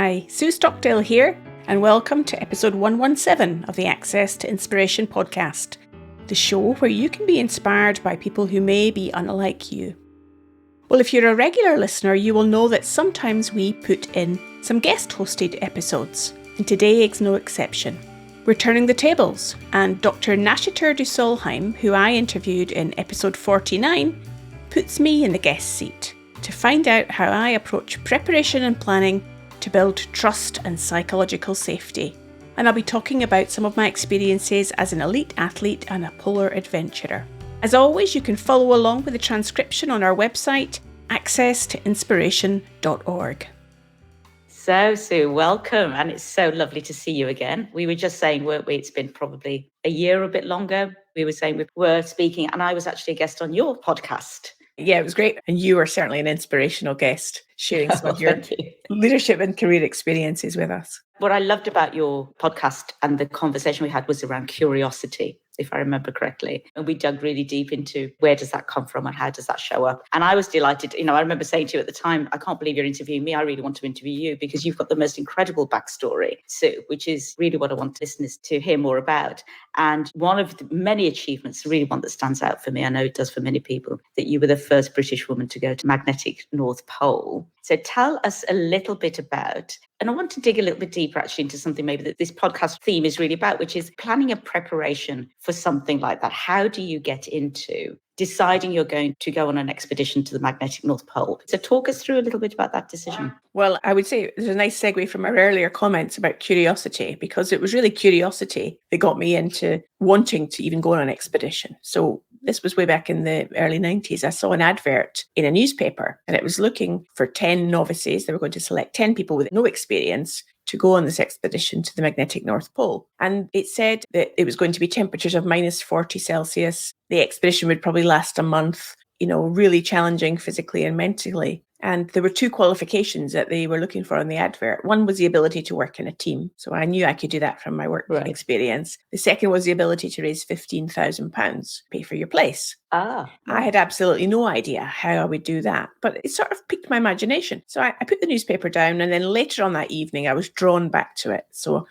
Hi, Sue Stockdale here, and welcome to episode 117 of the Access to Inspiration podcast, the show where you can be inspired by people who may be unlike you. Well, if you're a regular listener, you will know that sometimes we put in some guest-hosted episodes, and today is no exception. We're turning the tables, and Dr. Nashater de Solheim, who I interviewed in episode 49, puts me in the guest seat to find out how I approach preparation and planning to build trust and psychological safety. And I'll be talking about some of my experiences as an elite athlete and a polar adventurer. As always, you can follow along with the transcription on our website, accesstoinspiration.org. So, Sue, welcome. And it's so lovely to see you again. We were just saying, weren't we? It's been probably a year or a bit longer. We were saying we were speaking, and I was actually a guest on your podcast. Yeah, it was great. And you were certainly an inspirational guest, sharing some of your leadership and career experiences with us. What I loved about your podcast and the conversation we had was around curiosity, if I remember correctly. And we dug really deep into where does that come from and how does that show up? And I was delighted. I remember saying to you at the time, I can't believe you're interviewing me. I really want to interview you because you've got the most incredible backstory, Sue, which is really what I want listeners to hear more about. And one of the many achievements, really one that stands out for me, I know it does for many people, that you were the first British woman to go to magnetic North Pole. So tell us a little bit about, and I want to dig a little bit deeper actually into something maybe that this podcast theme is really about, which is planning a preparation for something like that. How do you get into deciding you're going to go on an expedition to the magnetic North Pole? So talk us through a little bit about that decision. Well, I would say there's a nice segue from our earlier comments about curiosity, because it was really curiosity that got me into wanting to even go on an expedition. So this was way back in the early 90s. I saw an advert in a newspaper and it was looking for 10 novices. They were going to select 10 people with no experience to go on this expedition to the magnetic North Pole. And it said that it was going to be temperatures of minus 40 Celsius. The expedition would probably last a month, really challenging physically and mentally. And there were two qualifications that they were looking for on the advert. One was the ability to work in a team. So I knew I could do that from my work experience. The second was the ability to raise £15,000, pay for your place. I had absolutely no idea how I would do that, but it sort of piqued my imagination. So I put the newspaper down, and then later on that evening, I was drawn back to it. So I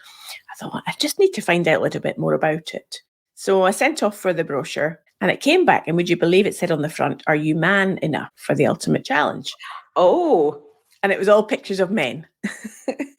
thought, I just need to find out a little bit more about it. So I sent off for the brochure. And it came back, and would you believe it said on the front, "Are you man enough for the ultimate challenge?" Oh. And it was all pictures of men.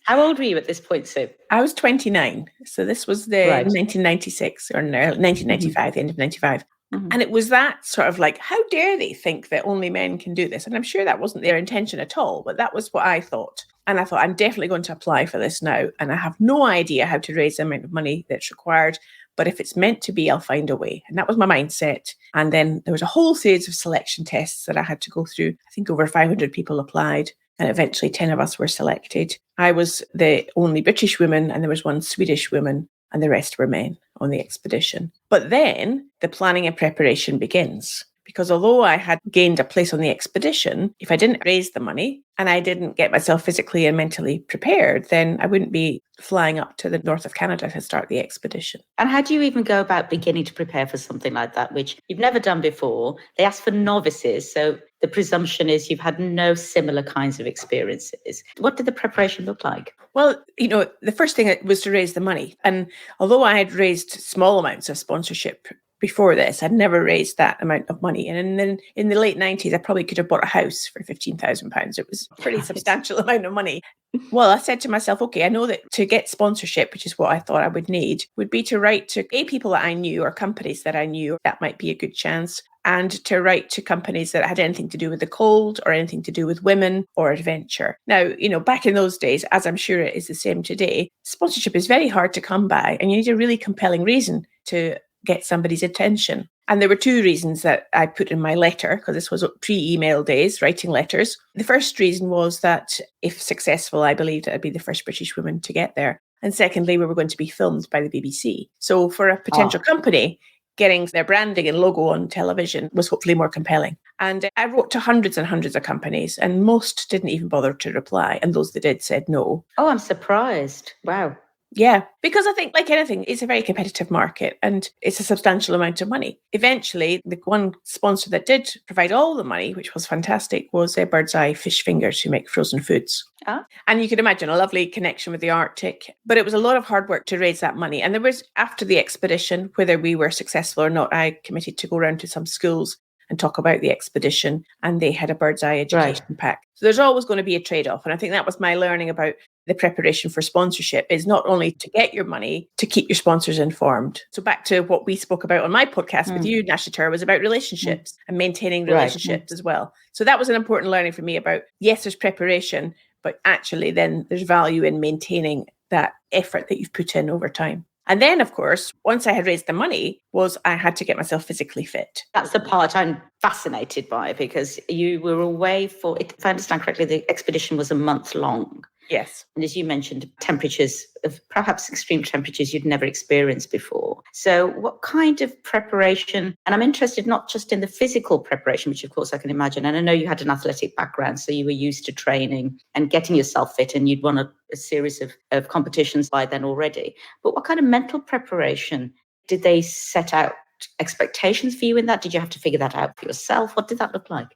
How old were you at this point, Sue? I was 29. So this was the 1996 or 1995, the end of 95. Mm-hmm. And it was that sort of like, how dare they think that only men can do this? And I'm sure that wasn't their intention at all, but that was what I thought. And I thought, I'm definitely going to apply for this now. And I have no idea how to raise the amount of money that's required. But if it's meant to be, I'll find a way. And that was my mindset. And then there was a whole series of selection tests that I had to go through. I think over 500 people applied, and eventually 10 of us were selected. I was the only British woman, and there was one Swedish woman, and the rest were men on the expedition. But then the planning and preparation begins. Because although I had gained a place on the expedition, if I didn't raise the money and I didn't get myself physically and mentally prepared, then I wouldn't be flying up to the north of Canada to start the expedition. And how do you even go about beginning to prepare for something like that, which you've never done before? They ask for novices, so the presumption is you've had no similar kinds of experiences. What did the preparation look like? Well, the first thing was to raise the money. And although I had raised small amounts of sponsorship before this, I'd never raised that amount of money. And then in the late 90s, I probably could have bought a house for £15,000. It was a pretty substantial amount of money. Well, I said to myself, okay, I know that to get sponsorship, which is what I thought I would need, would be to write to people that I knew or companies that I knew. That might be a good chance. And to write to companies that had anything to do with the cold or anything to do with women or adventure. Now, back in those days, as I'm sure it is the same today, sponsorship is very hard to come by, and you need a really compelling reason to get somebody's attention. And there were two reasons that I put in my letter, because this was pre-email days, writing letters. The first reason was that if successful, I believed that I'd be the first British woman to get there. And secondly, we were going to be filmed by the BBC. So for a potential company, getting their branding and logo on television was hopefully more compelling. And I wrote to hundreds and hundreds of companies, and most didn't even bother to reply. And those that did said no. Oh, I'm surprised. Wow. Yeah, because I think, like anything, it's a very competitive market and it's a substantial amount of money. Eventually, the one sponsor that did provide all the money, which was fantastic, was Bird's Eye Fish Fingers, who make frozen foods. Ah. And you could imagine a lovely connection with the Arctic, but it was a lot of hard work to raise that money. And there was, after the expedition, whether we were successful or not, I committed to go around to some schools and talk about the expedition, and they had a Bird's Eye education pack. So there's always going to be a trade-off. And I think that was my learning about the preparation for sponsorship, is not only to get your money, to keep your sponsors informed. So back to what we spoke about on my podcast with you, Nashita, was about relationships and maintaining relationships as well. So that was an important learning for me about, yes, there's preparation, but actually then there's value in maintaining that effort that you've put in over time. And then, of course, once I had raised the money, was I had to get myself physically fit. That's the part I'm fascinated by, because you were away for, if I understand correctly, the expedition was a month long. Yes. And as you mentioned, temperatures of perhaps extreme temperatures you'd never experienced before. So what kind of preparation, and I'm interested not just in the physical preparation, which of course I can imagine, and I know you had an athletic background, so you were used to training and getting yourself fit, and you'd won a series of competitions by then already. But what kind of mental preparation did they set out expectations for you in that? Did you have to figure that out for yourself? What did that look like?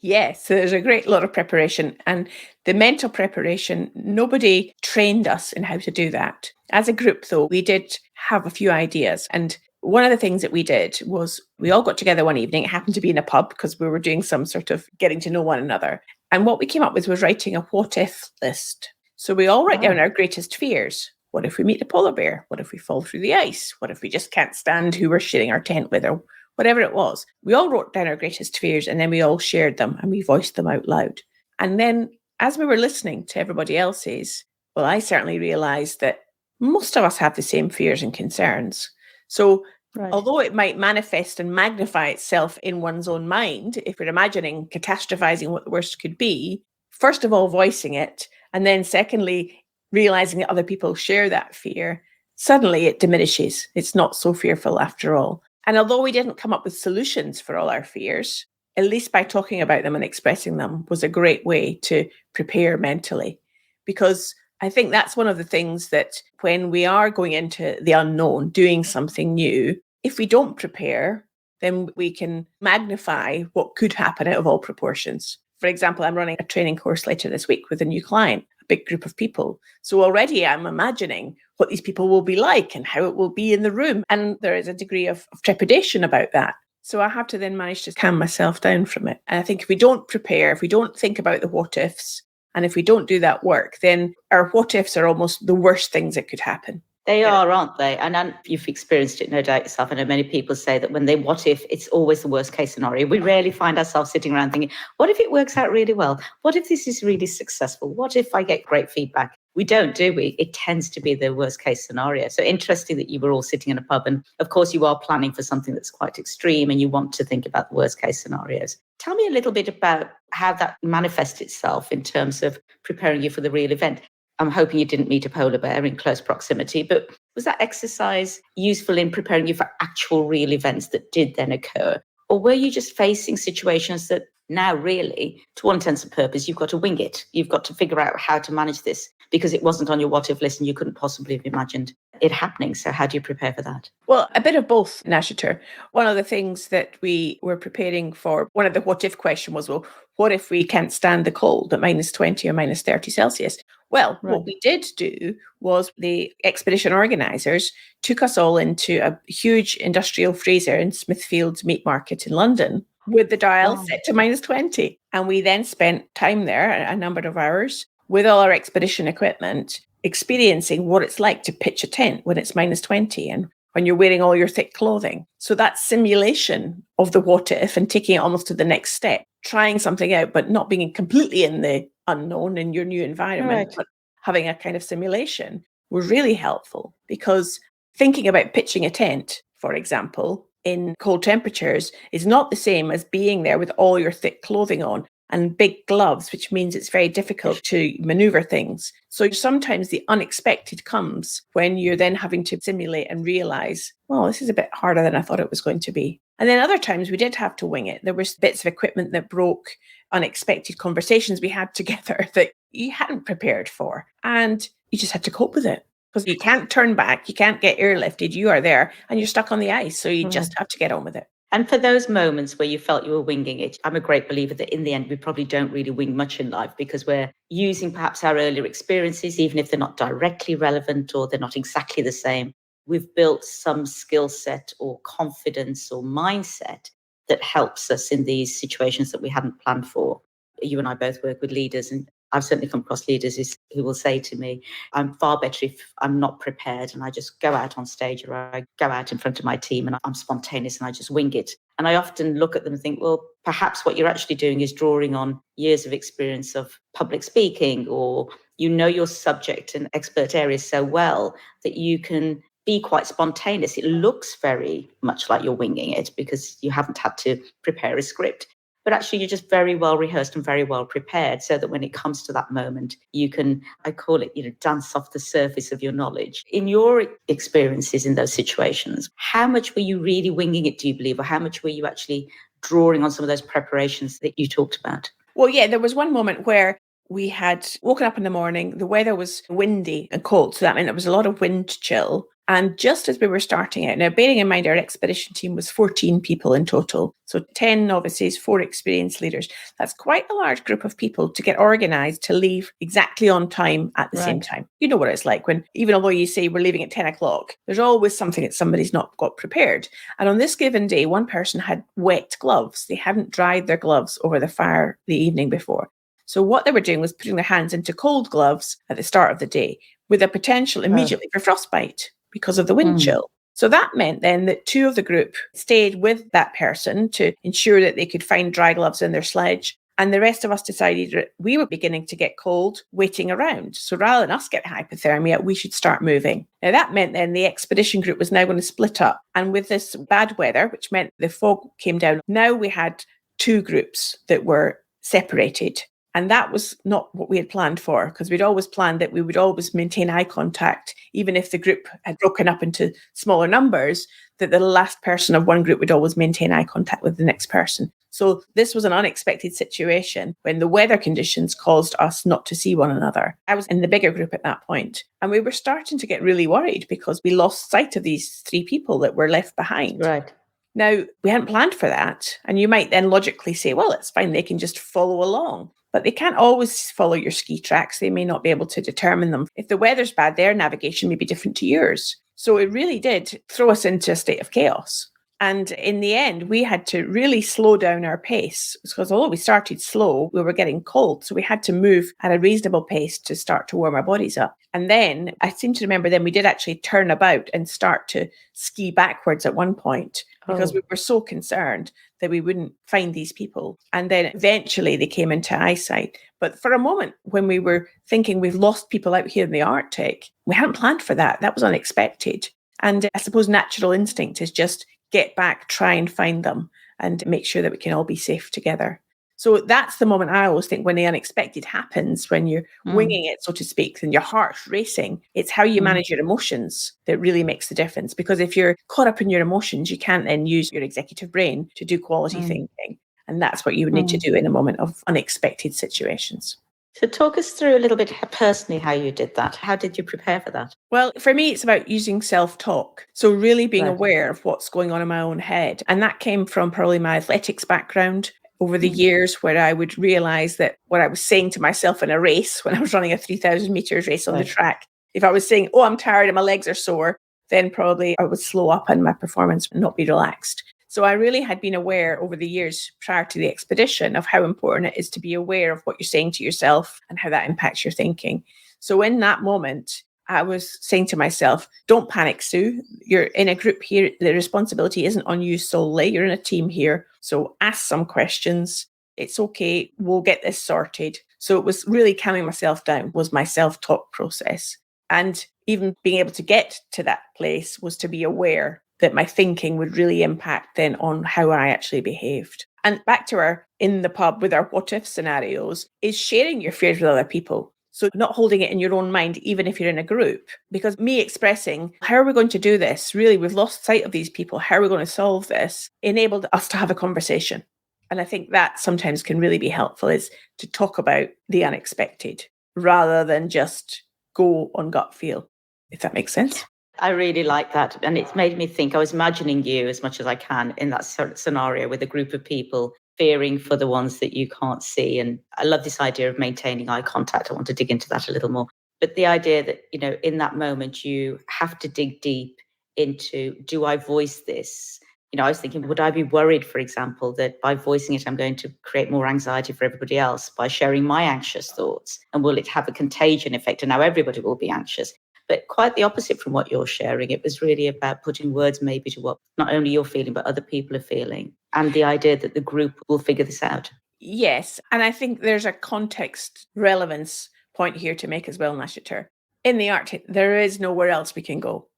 Yes, so there's a great lot of preparation, and the mental preparation, nobody trained us in how to do that. As a group, though, we did have a few ideas, and one of the things that we did was we all got together one evening. It happened to be in a pub because we were doing some sort of getting to know one another. And what we came up with was writing a what if list. So we all write down our greatest fears. What if we meet a polar bear? What if we fall through the ice? What if we just can't stand who we're sharing our tent with, or whatever it was? We all wrote down our greatest fears, and then we all shared them and we voiced them out loud. And then as we were listening to everybody else's, well, I certainly realized that most of us have the same fears and concerns. So although it might manifest and magnify itself in one's own mind, if we're imagining catastrophizing what the worst could be, first of all, voicing it, and then secondly, realizing that other people share that fear, suddenly it diminishes. It's not so fearful after all. And although we didn't come up with solutions for all our fears, at least by talking about them and expressing them was a great way to prepare mentally. Because I think that's one of the things that when we are going into the unknown, doing something new, if we don't prepare, then we can magnify what could happen out of all proportions. For example, I'm running a training course later this week with a new client, a big group of people. So already I'm imagining what these people will be like and how it will be in the room. And there is a degree of trepidation about that. So I have to then manage to calm myself down from it. And I think if we don't prepare, if we don't think about the what ifs, and if we don't do that work, then our what ifs are almost the worst things that could happen. They are, aren't they? And you've experienced it, no doubt, yourself. I know many people say that when they what if, it's always the worst case scenario. We rarely find ourselves sitting around thinking, what if it works out really well? What if this is really successful? What if I get great feedback? We don't, do we? It tends to be the worst case scenario. So interesting that you were all sitting in a pub. And of course, you are planning for something that's quite extreme and you want to think about the worst case scenarios. Tell me a little bit about how that manifests itself in terms of preparing you for the real event. I'm hoping you didn't meet a polar bear in close proximity, but was that exercise useful in preparing you for actual real events that did then occur? Or were you just facing situations that now really, to all intents and purposes, you've got to wing it. You've got to figure out how to manage this because it wasn't on your what if list and you couldn't possibly have imagined it happening. So how do you prepare for that? Well, a bit of both, Nashita. One of the things that we were preparing for, one of the what if question was, well, what if we can't stand the cold at minus 20 or minus 30 Celsius? Well, what we did do was the expedition organisers took us all into a huge industrial freezer in Smithfield Meat Market in London with the dial set to minus 20. And we then spent time there, a number of hours, with all our expedition equipment, experiencing what it's like to pitch a tent when it's minus 20 and when you're wearing all your thick clothing. So that simulation of the what if and taking it almost to the next step, trying something out, but not being completely in the unknown in your new environment, but having a kind of simulation were really helpful because thinking about pitching a tent, for example, in cold temperatures is not the same as being there with all your thick clothing on and big gloves, which means it's very difficult to maneuver things. So sometimes the unexpected comes when you're then having to simulate and realize, well, this is a bit harder than I thought it was going to be. And then other times we did have to wing it. There were bits of equipment that broke, unexpected conversations we had together that you hadn't prepared for. And you just had to cope with it. because you can't turn back, you can't get airlifted, you are there and you're stuck on the ice. So you Right. just have to get on with it. And for those moments where you felt you were winging it, I'm a great believer that in the end, we probably don't really wing much in life because we're using perhaps our earlier experiences, even if they're not directly relevant or they're not exactly the same. We've built some skill set or confidence or mindset that helps us in these situations that we hadn't planned for. You and I both work with leaders, and I've certainly come across leaders who will say to me, I'm far better if I'm not prepared and I just go out on stage or I go out in front of my team and I'm spontaneous and I just wing it. And I often look at them and think, well, perhaps what you're actually doing is drawing on years of experience of public speaking, or you know your subject and expert areas so well that you can be quite spontaneous. It looks very much like you're winging it because you haven't had to prepare a script. But actually, you're just very well rehearsed and very well prepared so that when it comes to that moment, you can, I call it, dance off the surface of your knowledge. In your experiences in those situations, how much were you really winging it, do you believe? Or how much were you actually drawing on some of those preparations that you talked about? Well, yeah, there was one moment where we had woken up in the morning, the weather was windy and cold. So that meant there was a lot of wind chill. And just as we were starting out, now bearing in mind our expedition team was 14 people in total, so 10 novices, 4 experienced leaders. That's quite a large group of people to get organised to leave exactly on time at the same time. You know what it's like when, even although you say we're leaving at 10 o'clock, there's always something that somebody's not got prepared. And on this given day, one person had wet gloves. They hadn't dried their gloves over the fire the evening before. So what they were doing was putting their hands into cold gloves at the start of the day with a potential immediately for frostbite because of the wind chill. So that meant then that 2 of the group stayed with that person to ensure that they could find dry gloves in their sledge. And the rest of us decided that we were beginning to get cold waiting around. So rather than us get hypothermia, we should start moving. Now that meant then the expedition group was now going to split up. And with this bad weather, which meant the fog came down, now we had 2 groups that were separated. And that was not what we had planned for, because we'd always planned that we would always maintain eye contact, even if the group had broken up into smaller numbers, that the last person of one group would always maintain eye contact with the next person. So this was an unexpected situation when the weather conditions caused us not to see one another. I was in the bigger group at that point, and we were starting to get really worried because we lost sight of these 3 people that were left behind. Right. Now, we hadn't planned for that. And you might then logically say, well, it's fine, they can just follow along. But they can't always follow your ski tracks. They may not be able to determine them. If the weather's bad, their navigation may be different to yours. So it really did throw us into a state of chaos. And in the end, we had to really slow down our pace because although we started slow, we were getting cold. So we had to move at a reasonable pace to start to warm our bodies up. And then I seem to remember then we did actually turn about and start to ski backwards at one point because we were so concerned that we wouldn't find these people. And then eventually they came into eyesight. But for a moment, when we were thinking we've lost people out here in the Arctic, we hadn't planned for that. That was unexpected. And I suppose natural instinct is just get back, try and find them and make sure that we can all be safe together. So that's the moment I always think when the unexpected happens, when you're winging it, so to speak, and your heart's racing, it's how you manage your emotions that really makes the difference. Because if you're caught up in your emotions, you can't then use your executive brain to do quality thinking. And that's what you would need to do in a moment of unexpected situations. So talk us through a little bit personally how you did that. How did you prepare for that? Well, for me, it's about using self-talk. So really being aware of what's going on in my own head. And that came from probably my athletics background over the years, where I would realize that what I was saying to myself in a race, when I was running a 3,000 meters race on the track, if I was saying, oh, I'm tired and my legs are sore, then probably I would slow up and my performance would not be relaxed. So I really had been aware over the years prior to the expedition of how important it is to be aware of what you're saying to yourself and how that impacts your thinking. So in that moment, I was saying to myself, don't panic, Sue. You're in a group here. The responsibility isn't on you solely. You're in a team here. So ask some questions. It's okay. We'll get this sorted. So it was really calming myself down was my self-talk process. And even being able to get to that place was to be aware that my thinking would really impact then on how I actually behaved. And back to our in the pub with our what if scenarios is sharing your fears with other people. So not holding it in your own mind, even if you're in a group, because me expressing, how are we going to do this? Really, we've lost sight of these people. How are we going to solve this? Enabled us to have a conversation. And I think that sometimes can really be helpful, is to talk about the unexpected rather than just go on gut feel. if that makes sense. I really like that. And it's made me think, I was imagining you as much as I can in that sort of scenario with a group of people fearing for the ones that you can't see. And I love this idea of maintaining eye contact. I want to dig into that a little more. But the idea that, in that moment, you have to dig deep into, do I voice this? I was thinking, would I be worried, for example, that by voicing it, I'm going to create more anxiety for everybody else by sharing my anxious thoughts? And will it have a contagion effect? And now everybody will be anxious. But quite the opposite from what you're sharing. It was really about putting words maybe to what not only you're feeling, but other people are feeling. And the idea that the group will figure this out. Yes. And I think there's a context relevance point here to make as well, Nashiter. In the Arctic, there is nowhere else we can go.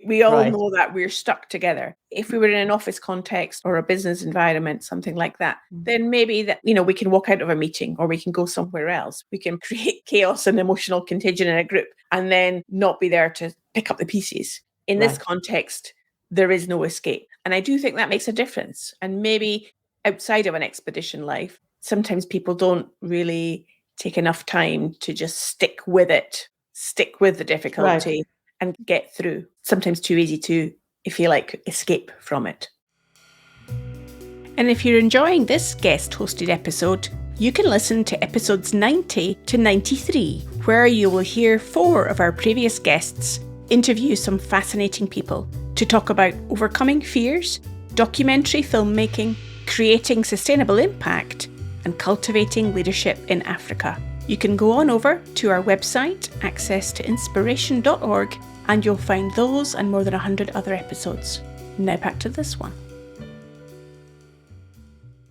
We all know that we're stuck together. If we were in an office context or a business environment, something like that, then maybe that, we can walk out of a meeting or we can go somewhere else. We can create chaos and emotional contagion in a group and then not be there to pick up the pieces. In this context, there is no escape. And I do think that makes a difference. And maybe outside of an expedition life, sometimes people don't really take enough time to just stick with it, stick with the difficulty. And get through. Sometimes too easy to, if you like, escape from it. And if you're enjoying this guest-hosted episode, you can listen to episodes 90 to 93, where you will hear 4 of our previous guests interview some fascinating people to talk about overcoming fears, documentary filmmaking, creating sustainable impact, and cultivating leadership in Africa. You can go on over to our website, accesstoinspiration.org, and you'll find those and more than 100 other episodes. Now back to this one.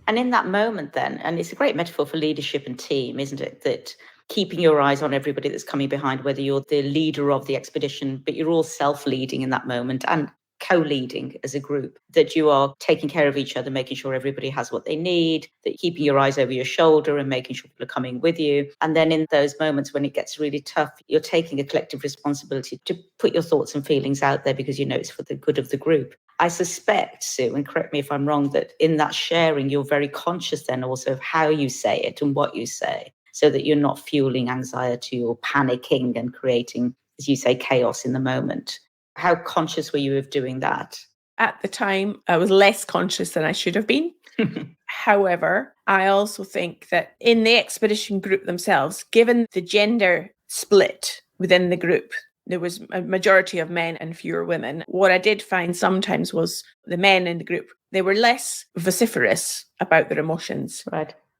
And in that moment then, and it's a great metaphor for leadership and team, isn't it? That keeping your eyes on everybody that's coming behind, whether you're the leader of the expedition, but you're all self-leading in that moment and co-leading as a group, that you are taking care of each other, making sure everybody has what they need, that keeping your eyes over your shoulder and making sure people are coming with you. And then in those moments when it gets really tough, you're taking a collective responsibility to put your thoughts and feelings out there because you know it's for the good of the group. I suspect, Sue, and correct me if I'm wrong, that in that sharing, you're very conscious then also of how you say it and what you say, so that you're not fueling anxiety or panicking and creating, as you say, chaos in the moment. How conscious were you of doing that? At the time, I was less conscious than I should have been. However, I also think that in the expedition group themselves, given the gender split within the group, there was a majority of men and fewer women. What I did find sometimes was the men in the group, they were less vociferous about their emotions.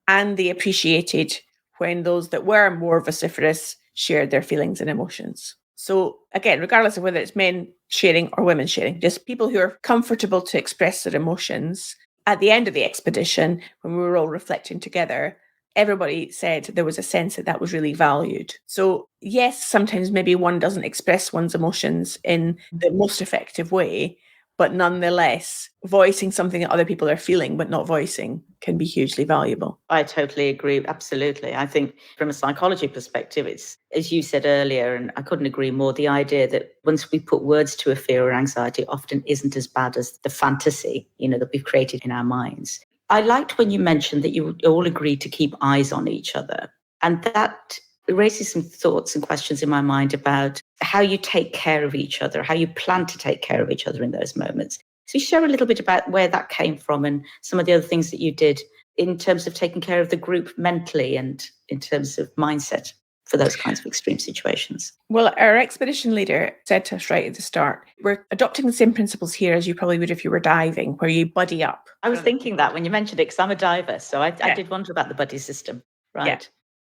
And they appreciated when those that were more vociferous shared their feelings and emotions. So again, regardless of whether it's men sharing or women sharing, just people who are comfortable to express their emotions. At the end of the expedition, when we were all reflecting together, everybody said there was a sense that was really valued. So yes, sometimes maybe one doesn't express one's emotions in the most effective way, but nonetheless, voicing something that other people are feeling but not voicing can be hugely valuable. I totally agree. Absolutely. I think from a psychology perspective, it's, as you said earlier, and I couldn't agree more, the idea that once we put words to a fear or anxiety, often isn't as bad as the fantasy, that we've created in our minds. I liked when you mentioned that you all agreed to keep eyes on each other. And that raises some thoughts and questions in my mind about how you take care of each other, how you plan to take care of each other in those moments. So share a little bit about where that came from and some of the other things that you did in terms of taking care of the group mentally and in terms of mindset for those kinds of extreme situations. Well, our expedition leader said to us right at the start, we're adopting the same principles here as you probably would if you were diving, where you buddy up. I was thinking that when you mentioned it, because I'm a diver, so I did wonder about the buddy system. Right. Yeah.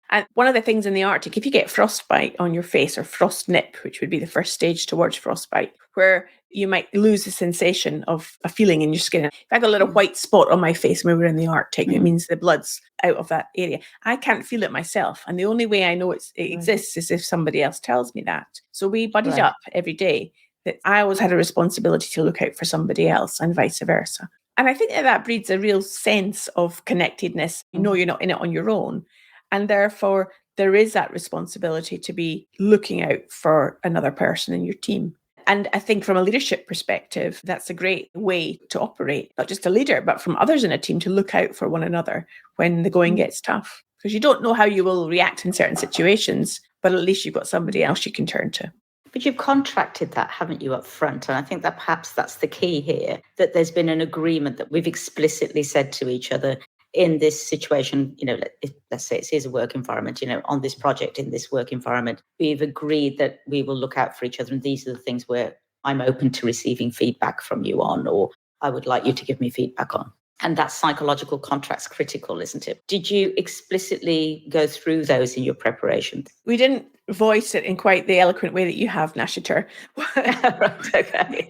And one of the things in the Arctic, if you get frostbite on your face or frost nip, which would be the first stage towards frostbite, where you might lose the sensation of a feeling in your skin. If I got a little white spot on my face when we were in the Arctic, it means the blood's out of that area. I can't feel it myself. And the only way I know it exists is if somebody else tells me that. So we buddied up every day, that I always had a responsibility to look out for somebody else and vice versa. And I think that breeds a real sense of connectedness. You know, you're not in it on your own. And therefore, there is that responsibility to be looking out for another person in your team. And I think from a leadership perspective, that's a great way to operate, not just a leader, but from others in a team to look out for one another when the going gets tough. Because you don't know how you will react in certain situations, but at least you've got somebody else you can turn to. But you've contracted that, haven't you, up front? And I think that perhaps that's the key here, that there's been an agreement that we've explicitly said to each other in this situation, let's say it's a work environment, on this project, in this work environment, we've agreed that we will look out for each other. And these are the things where I'm open to receiving feedback from you on, or I would like you to give me feedback on. And that psychological contract's critical, isn't it? Did you explicitly go through those in your preparation? We didn't voice it in quite the eloquent way that you have, Nashiter. Right, okay.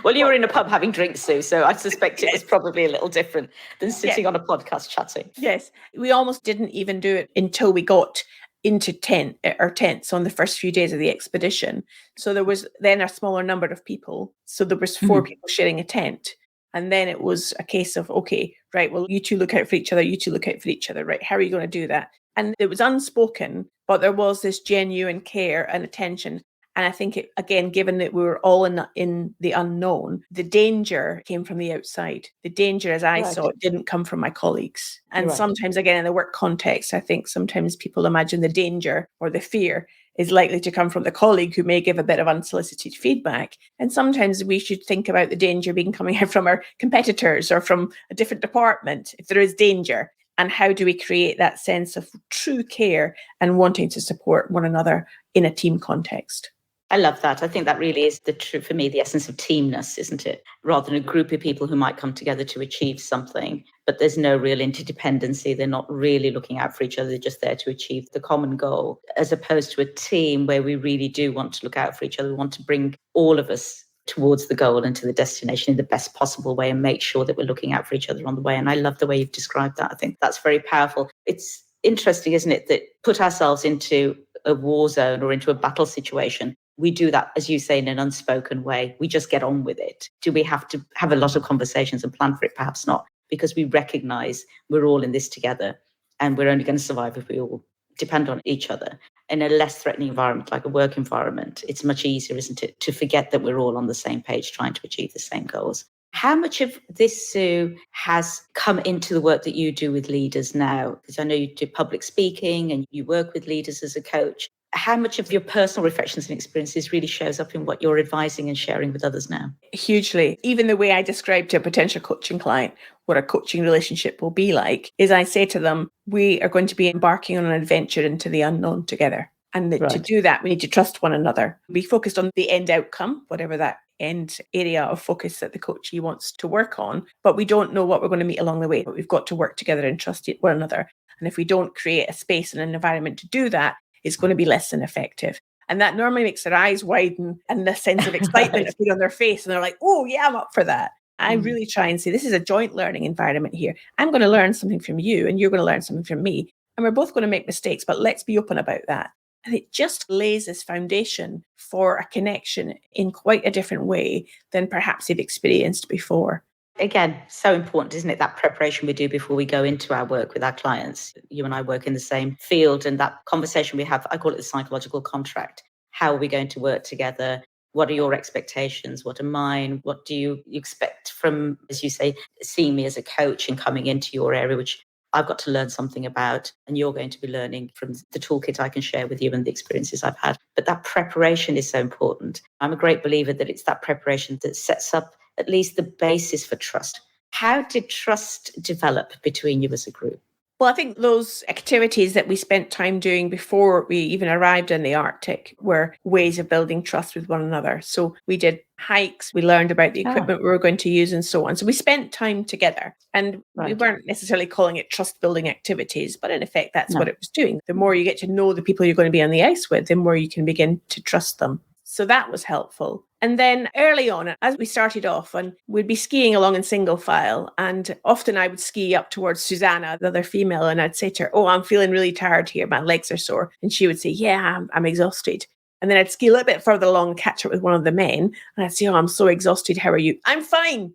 Well, you were in a pub having drinks, Sue, so I suspect it was probably a little different than sitting on a podcast chatting. Yes, we almost didn't even do it until we got into tents on the first few days of the expedition. So there was then a smaller number of people. So there was 4 people sharing a tent. And then it was a case of, okay, right, well, you two look out for each other, you two look out for each other, right? How are you going to do that? And it was unspoken, but there was this genuine care and attention. And I think, again, given that we were all in the unknown, the danger came from the outside. The danger, as I saw it, didn't come from my colleagues. And sometimes, again, in the work context, I think sometimes people imagine the danger or the fear is likely to come from the colleague who may give a bit of unsolicited feedback. And sometimes we should think about the danger being coming out from our competitors or from a different department, if there is danger. And how do we create that sense of true care and wanting to support one another in a team context? I love that. I think that really is for me, the essence of teamness, isn't it? Rather than a group of people who might come together to achieve something, but there's no real interdependency. They're not really looking out for each other. They're just there to achieve the common goal, as opposed to a team where we really do want to look out for each other. We want to bring all of us towards the goal and to the destination in the best possible way and make sure that we're looking out for each other on the way. And I love the way you've described that. I think that's very powerful. It's interesting, isn't it, that put ourselves into a war zone or into a battle situation. We do that, as you say, in an unspoken way. We just get on with it. Do we have to have a lot of conversations and plan for it? Perhaps not, because we recognize we're all in this together and we're only going to survive if we all depend on each other. In a less threatening environment, like a work environment, it's much easier, isn't it, to forget that we're all on the same page trying to achieve the same goals. How much of this, Sue, has come into the work that you do with leaders now? Because I know you do public speaking and you work with leaders as a coach. How much of your personal reflections and experiences really shows up in what you're advising and sharing with others now? Hugely. Even the way I describe to a potential coaching client what a coaching relationship will be like is I say to them, we are going to be embarking on an adventure into the unknown together. And to do that, we need to trust one another. Be focused on the end outcome, whatever that end area of focus that the coachee wants to work on. But we don't know what we're going to meet along the way. But we've got to work together and trust one another. And if we don't create a space and an environment to do that, it's going to be less than effective. And that normally makes their eyes widen and the sense of excitement appear on their face. And they're like, oh, yeah, I'm up for that. I really try and say, this is a joint learning environment here. I'm going to learn something from you and you're going to learn something from me. And we're both going to make mistakes, but let's be open about that. And it just lays this foundation for a connection in quite a different way than perhaps they've experienced before. Again, so important, isn't it? That preparation we do before we go into our work with our clients. You and I work in the same field, and that conversation we have, I call it the psychological contract. How are we going to work together? What are your expectations? What are mine? What do you expect from, as you say, seeing me as a coach and coming into your area, which I've got to learn something about, and you're going to be learning from the toolkit I can share with you and the experiences I've had. But that preparation is so important. I'm a great believer that it's that preparation that sets up at least the basis for trust. How did trust develop between you as a group? Well, I think those activities that we spent time doing before we even arrived in the Arctic were ways of building trust with one another. So we did hikes, we learned about the equipment we were going to use and so on. So we spent time together, and we weren't necessarily calling it trust building activities, but in effect, that's what it was doing. The more you get to know the people you're going to be on the ice with, the more you can begin to trust them. So that was helpful. And then early on, as we started off, and we'd be skiing along in single file, and often I would ski up towards Susanna, the other female, and I'd say to her, oh, I'm feeling really tired here. My legs are sore. And she would say, yeah, I'm exhausted. And then I'd ski a little bit further along, catch up with one of the men, and I'd say, oh, I'm so exhausted. How are you? I'm fine.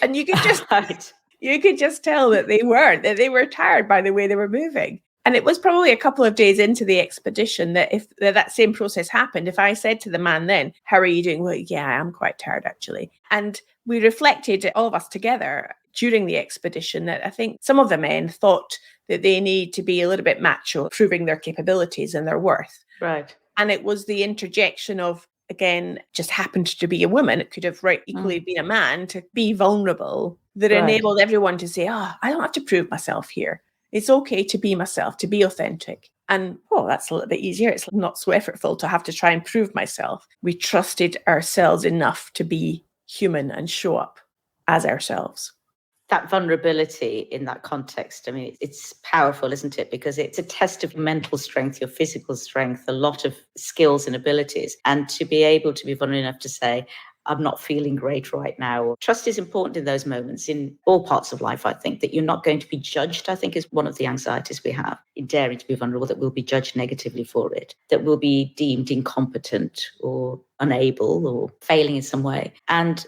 And you could just tell that they weren't, that they were tired by the way they were moving. And it was probably a couple of days into the expedition that if that same process happened, if I said to the man then, how are you doing? Well, yeah, I'm quite tired actually. And we reflected, all of us together during the expedition, that I think some of the men thought that they need to be a little bit macho, proving their capabilities and their worth. Right. And it was the interjection of, again, just happened to be a woman. It could have equally been a man, to be vulnerable, that enabled everyone to say, I don't have to prove myself here. It's okay to be myself, to be authentic. And, that's a little bit easier. It's not so effortful to have to try and prove myself. We trusted ourselves enough to be human and show up as ourselves. That vulnerability in that context, I mean, it's powerful, isn't it? Because it's a test of mental strength, your physical strength, a lot of skills and abilities. And to be able to be vulnerable enough to say, I'm not feeling great right now. Trust is important in those moments in all parts of life, I think, that you're not going to be judged, I think, is one of the anxieties we have in daring to be vulnerable, that we'll be judged negatively for it, that we'll be deemed incompetent or unable or failing in some way. And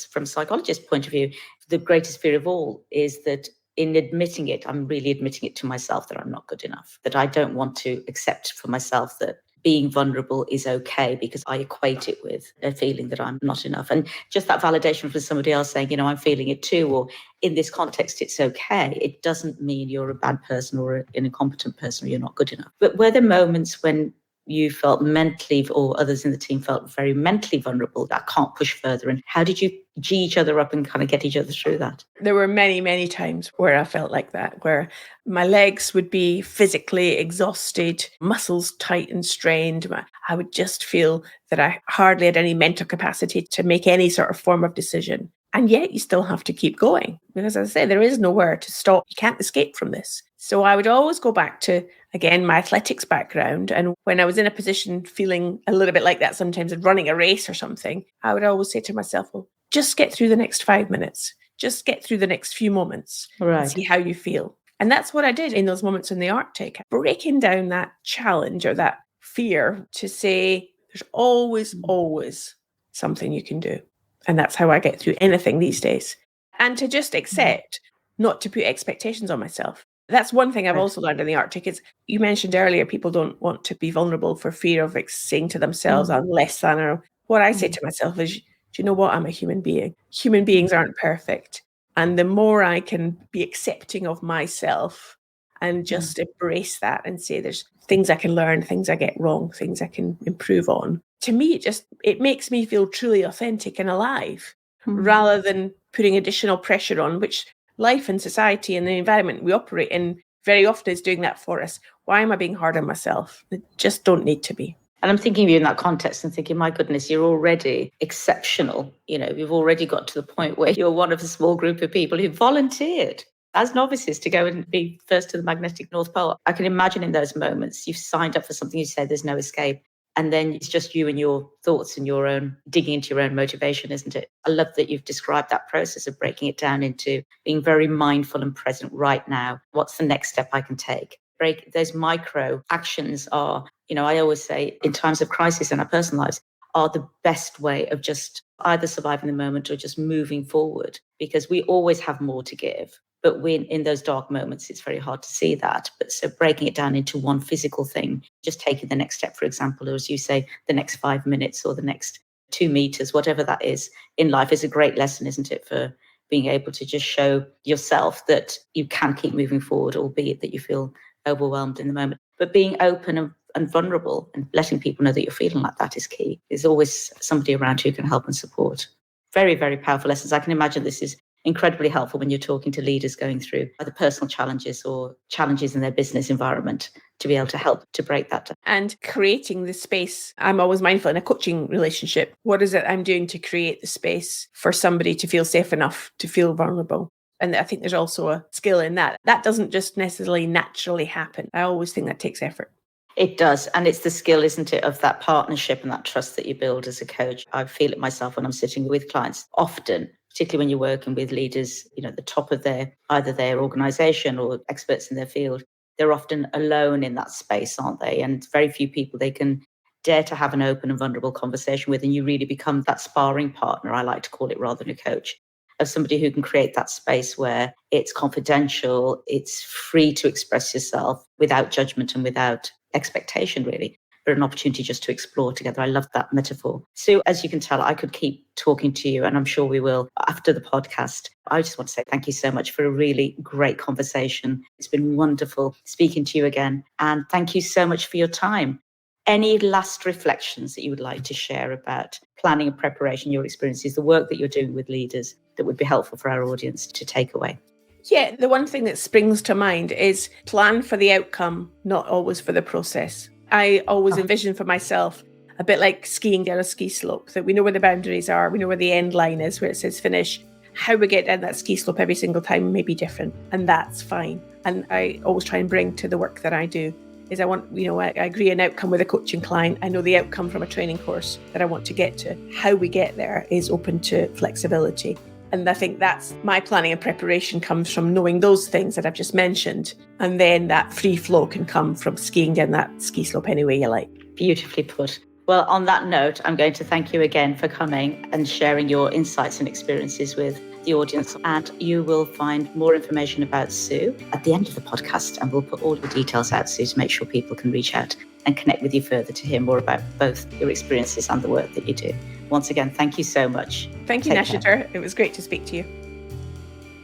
from a psychologist's point of view, the greatest fear of all is that in admitting it, I'm really admitting it to myself that I'm not good enough, that I don't want to accept for myself that being vulnerable is okay, because I equate it with a feeling that I'm not enough. And just that validation from somebody else saying, I'm feeling it too, or in this context, it's okay. It doesn't mean you're a bad person or an incompetent person or you're not good enough. But were there moments when you felt mentally, or others in the team felt very mentally vulnerable, that can't push further? And how did you G each other up and kind of get each other through that? There were many, many times where I felt like that, where my legs would be physically exhausted, muscles tight and strained. I would just feel that I hardly had any mental capacity to make any sort of form of decision. And yet you still have to keep going, because, as I say, there is nowhere to stop. You can't escape from this. So I would always go back to, again, my athletics background. And when I was in a position feeling a little bit like that, sometimes running a race or something, I would always say to myself, well, just get through the next 5 minutes. Just get through the next few moments and see how you feel. And that's what I did in those moments in the Arctic, breaking down that challenge or that fear to say, there's always something you can do. And that's how I get through anything these days. And to just accept, not to put expectations on myself. That's one thing I've also learned in the Arctic is, you mentioned earlier, people don't want to be vulnerable for fear of saying to themselves, I'm less than. Or what I say to myself is, do you know what? I'm a human being. Human beings aren't perfect. And the more I can be accepting of myself and just embrace that and say there's things I can learn, things I get wrong, things I can improve on. To me, it makes me feel truly authentic and alive, rather than putting additional pressure on, which life and society and the environment we operate in very often is doing that for us. Why am I being hard on myself? I just don't need to be. And I'm thinking of you in that context and thinking, my goodness, you're already exceptional. You've already got to the point where you're one of a small group of people who volunteered as novices to go and be first to the magnetic North Pole. I can imagine in those moments, you've signed up for something, you said there's no escape. And then it's just you and your thoughts and your own digging into your own motivation, isn't it? I love that you've described that process of breaking it down into being very mindful and present right now. What's the next step I can take? Break those micro actions are, I always say, in times of crisis in our personal lives, are the best way of just either surviving the moment or just moving forward, because we always have more to give. But in those dark moments, it's very hard to see that. But so breaking it down into one physical thing, just taking the next step, for example, or as you say, the next 5 minutes or the next 2 meters, whatever that is in life, is a great lesson, isn't it, for being able to just show yourself that you can keep moving forward, albeit that you feel overwhelmed in the moment. But being open and vulnerable and letting people know that you're feeling like that is key. There's always somebody around who can help and support. Very, very powerful lessons. I can imagine this is incredibly helpful when you're talking to leaders going through either personal challenges or challenges in their business environment, to be able to help to break that down. And creating the space. I'm always mindful in a coaching relationship. What is it I'm doing to create the space for somebody to feel safe enough to feel vulnerable? And I think there's also a skill in that. That doesn't just necessarily naturally happen. I always think that takes effort. It does. And it's the skill, isn't it, of that partnership and that trust that you build as a coach. I feel it myself when I'm sitting with clients often, particularly when you're working with leaders, at the top of either their organization or experts in their field. They're often alone in that space, aren't they? And very few people they can dare to have an open and vulnerable conversation with. And you really become that sparring partner, I like to call it, rather than a coach, of somebody who can create that space where it's confidential, it's free to express yourself without judgment and without expectation, really, but an opportunity just to explore together. I love that metaphor. Sue, as you can tell, I could keep talking to you, and I'm sure we will after the podcast. I just want to say thank you so much for a really great conversation. It's been wonderful speaking to you again. And thank you so much for your time. Any last reflections that you would like to share about planning and preparation, your experiences, the work that you're doing with leaders that would be helpful for our audience to take away? Yeah, the one thing that springs to mind is plan for the outcome, not always for the process. I always envision for myself a bit like skiing down a ski slope, that we know where the boundaries are, we know where the end line is, where it says finish. How we get down that ski slope every single time may be different, and that's fine. And I always try and bring to the work that I do is I agree an outcome with a coaching client. I know the outcome from a training course that I want to get to. How we get there is open to flexibility. And I think that's my planning and preparation comes from knowing those things that I've just mentioned. And then that free flow can come from skiing down that ski slope any way you like. Beautifully put. Well, on that note, I'm going to thank you again for coming and sharing your insights and experiences with the audience. And you will find more information about Sue at the end of the podcast. And we'll put all the details out, Sue, to make sure people can reach out and connect with you further to hear more about both your experiences and the work that you do. Once again, thank you so much. Thank you, Nashiter. It was great to speak to you.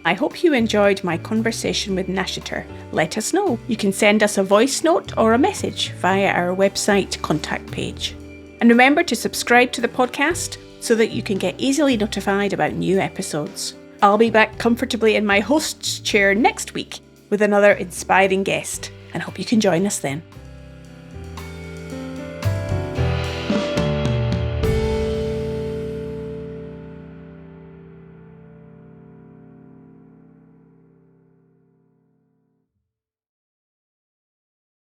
I hope you enjoyed my conversation with Nashiter. Let us know. You can send us a voice note or a message via our website contact page. And remember to subscribe to the podcast so that you can get easily notified about new episodes. I'll be back comfortably in my host's chair next week with another inspiring guest, and hope you can join us then.